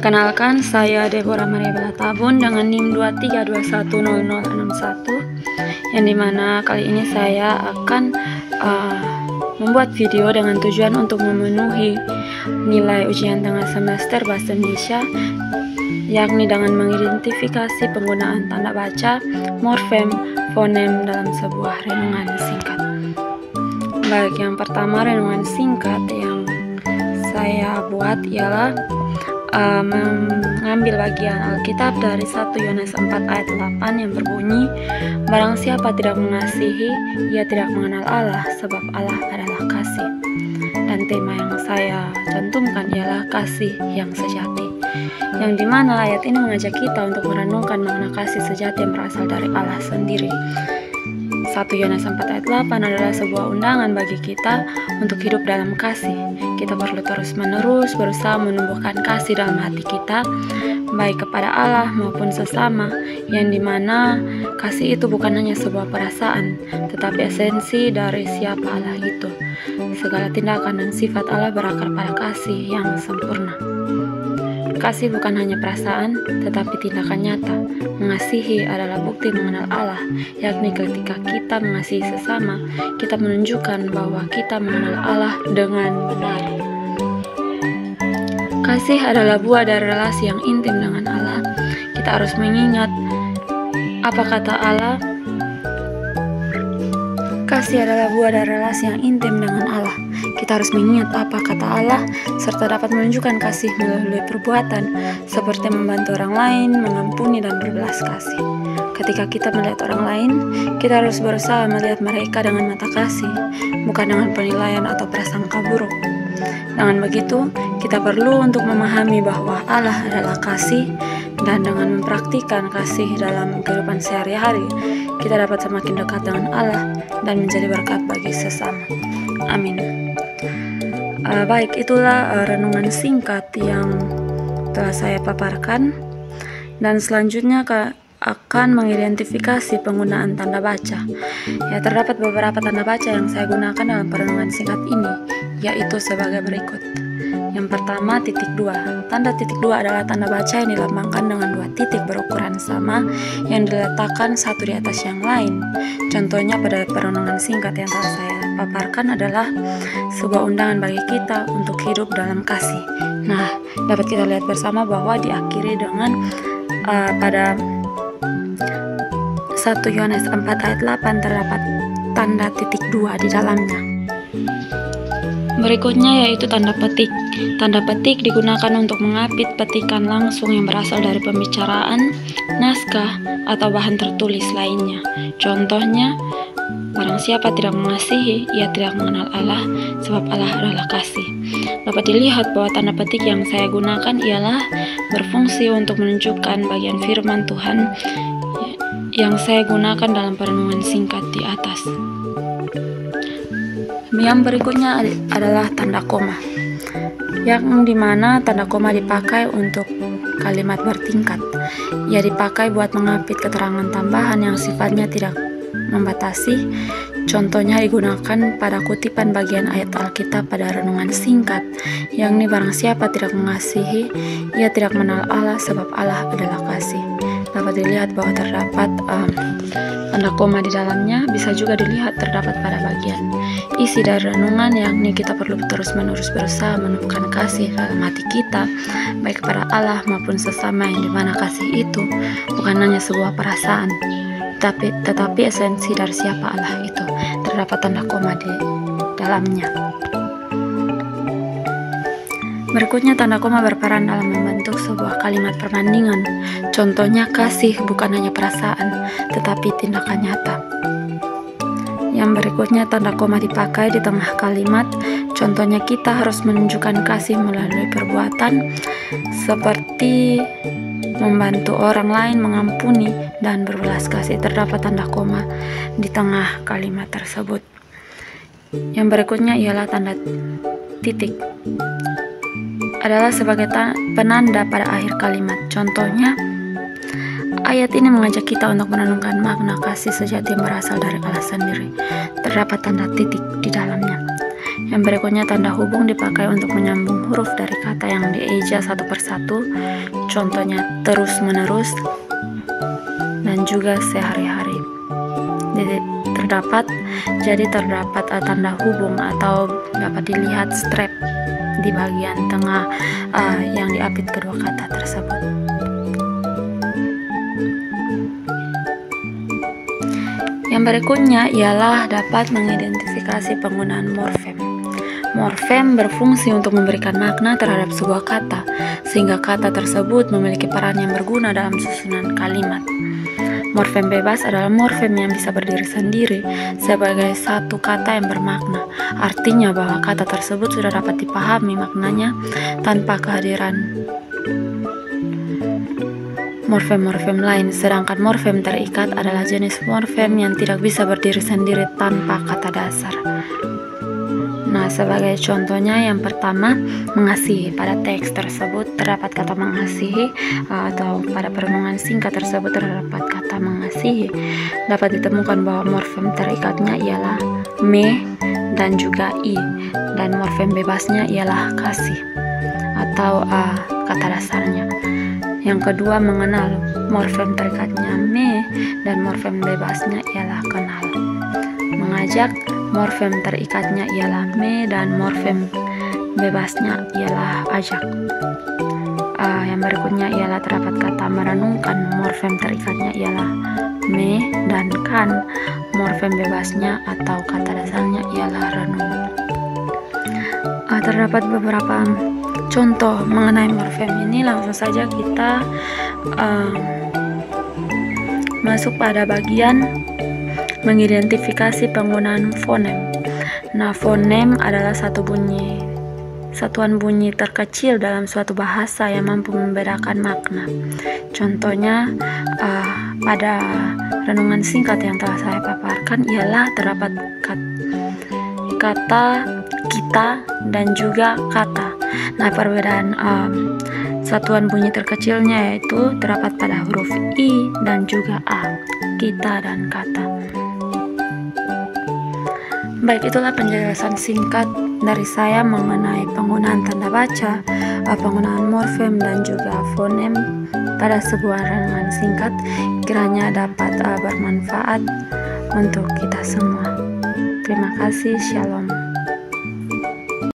Perkenalkan, saya Deborah Maria Bella Tabun dengan NIM 23210061, yang dimana kali ini saya akan membuat video dengan tujuan untuk memenuhi nilai ujian tengah semester Bahasa Indonesia, yakni dengan mengidentifikasi penggunaan tanda baca, morfem, fonem dalam sebuah renungan singkat. Baik, yang pertama renungan singkat yang saya buat ialah mengambil bagian Alkitab dari 1 Yohanes 4 ayat 8 yang berbunyi, "Barang siapa tidak mengasihi, ia tidak mengenal Allah, sebab Allah adalah kasih." Dan tema yang saya cantumkan ialah kasih yang sejati, yang dimana ayat ini mengajak kita untuk merenungkan makna kasih sejati yang berasal dari Allah sendiri. 1 Yohanes 4 ayat 8 adalah sebuah undangan bagi kita untuk hidup dalam kasih. Kita perlu terus-menerus berusaha menumbuhkan kasih dalam hati kita, baik kepada Allah maupun sesama, yang dimana kasih itu bukan hanya sebuah perasaan, tetapi esensi dari siapa Allah itu. Segala tindakan dan sifat Allah berakar pada kasih yang sempurna. Kasih bukan hanya perasaan, tetapi tindakan nyata. Mengasihi adalah bukti mengenal Allah, yakni ketika kita mengasihi sesama, kita menunjukkan bahwa kita mengenal Allah dengan benar. Kasih adalah buah dari relasi yang intim dengan Allah. Kita harus mengingat apa kata Allah. Kasih adalah buah dari relasi yang intim dengan Allah. Kita harus mengingat apa kata Allah, serta dapat menunjukkan kasih melalui perbuatan, seperti membantu orang lain, mengampuni, dan berbelas kasih. Ketika kita melihat orang lain, kita harus berusaha melihat mereka dengan mata kasih, bukan dengan penilaian atau prasangka buruk. Dengan begitu, kita perlu untuk memahami bahwa Allah adalah kasih, dan dengan mempraktikkan kasih dalam kehidupan sehari-hari, kita dapat semakin dekat dengan Allah dan menjadi berkat bagi sesama. Amin. Baik, itulah renungan singkat yang telah saya paparkan, dan selanjutnya akan mengidentifikasi penggunaan tanda baca. Ya, terdapat beberapa tanda baca yang saya gunakan dalam perenungan singkat ini, yaitu sebagai berikut. Yang pertama, titik 2. Tanda titik 2 adalah tanda baca yang dilambangkan dengan 2 titik berukuran sama yang diletakkan satu di atas yang lain. Contohnya pada perenungan singkat yang telah saya paparkan adalah sebuah undangan bagi kita untuk hidup dalam kasih. Nah, dapat kita lihat bersama bahwa diakhiri dengan pada 1 Yohanes 4 ayat 8 terdapat tanda titik 2 di dalamnya. Berikutnya yaitu tanda petik. Tanda petik digunakan untuk mengapit petikan langsung yang berasal dari pembicaraan, naskah, atau bahan tertulis lainnya. Contohnya, barang siapa tidak mengasihi, ia tidak mengenal Allah, sebab Allah adalah kasih. Dapat dilihat bahwa tanda petik yang saya gunakan ialah berfungsi untuk menunjukkan bagian firman Tuhan yang saya gunakan dalam perenungan singkat di atas. Yang berikutnya adalah tanda koma, yang dimana tanda koma dipakai untuk kalimat bertingkat. Ia dipakai buat mengapit keterangan tambahan yang sifatnya tidak membatasi. Contohnya digunakan pada kutipan bagian ayat Alkitab pada renungan singkat, yakni barang siapa tidak mengasihi, ia tidak mengenal Allah, sebab Allah adalah kasih. Dapat dilihat bahwa terdapat tanda koma di dalamnya. Bisa juga dilihat terdapat pada bagian isi dari renungan, yakni kita perlu terus-menerus berusaha menumbuhkan kasih dalam hati kita, baik kepada Allah maupun sesama, yang dimana kasih itu bukan hanya sebuah perasaan, tetapi esensi dari siapa Allah itu. Terdapat tanda koma di dalamnya. Berikutnya, tanda koma berperan dalam membentuk sebuah kalimat perbandingan. Contohnya, kasih bukan hanya perasaan, tetapi tindakan nyata. Yang berikutnya, tanda koma dipakai di tengah kalimat. Contohnya, kita harus menunjukkan kasih melalui perbuatan, seperti membantu orang lain, mengampuni, dan berbelas kasih. Terdapat tanda koma di tengah kalimat tersebut. Yang berikutnya ialah tanda titik. Adalah sebagai penanda pada akhir kalimat. Contohnya, ayat ini mengajak kita untuk merenungkan makna kasih sejati yang berasal dari Allah sendiri. Terdapat tanda titik di dalamnya. Yang berikutnya, tanda hubung dipakai untuk menyambung huruf dari kata yang dieja satu persatu, contohnya terus-menerus dan juga sehari-hari. Jadi terdapat tanda hubung atau dapat dilihat strap di bagian tengah yang diapit kedua kata tersebut. Yang berikutnya ialah dapat mengidentifikasi penggunaan morfem. Morfem berfungsi untuk memberikan makna terhadap sebuah kata, sehingga kata tersebut memiliki peran yang berguna dalam susunan kalimat. Morfem bebas adalah morfem yang bisa berdiri sendiri sebagai satu kata yang bermakna. Artinya bahwa kata tersebut sudah dapat dipahami maknanya tanpa kehadiran morfem-morfem lain, sedangkan morfem terikat adalah jenis morfem yang tidak bisa berdiri sendiri tanpa kata dasar. Nah, sebagai contohnya, yang pertama, mengasihi. Pada teks tersebut terdapat kata mengasihi, atau pada perenungan singkat tersebut terdapat kata mengasihi. Dapat ditemukan bahwa morfem terikatnya ialah me dan juga i, dan morfem bebasnya ialah kasih atau kata dasarnya. Yang kedua, mengenal. Morfem terikatnya me dan morfem bebasnya ialah kenal. Mengajak. Morfem terikatnya ialah me dan morfem bebasnya ialah ajak. Yang berikutnya ialah terdapat kata merenungkan. Morfem terikatnya ialah me dan kan. Morfem bebasnya atau kata dasarnya ialah renung. Terdapat beberapa contoh mengenai morfem ini. Langsung saja kita masuk pada bagian mengidentifikasi penggunaan fonem. Nah, fonem adalah satuan bunyi terkecil dalam suatu bahasa yang mampu membedakan makna. Contohnya pada renungan singkat yang telah saya paparkan ialah terdapat kata kita dan juga kata. Nah, perbedaan satuan bunyi terkecilnya yaitu terdapat pada huruf i dan juga a, kita dan kata. Baik, itulah penjelasan singkat dari saya mengenai penggunaan tanda baca, penggunaan morfem dan juga fonem pada sebuah renungan singkat. Kiranya dapat bermanfaat untuk kita semua. Terima kasih, shalom.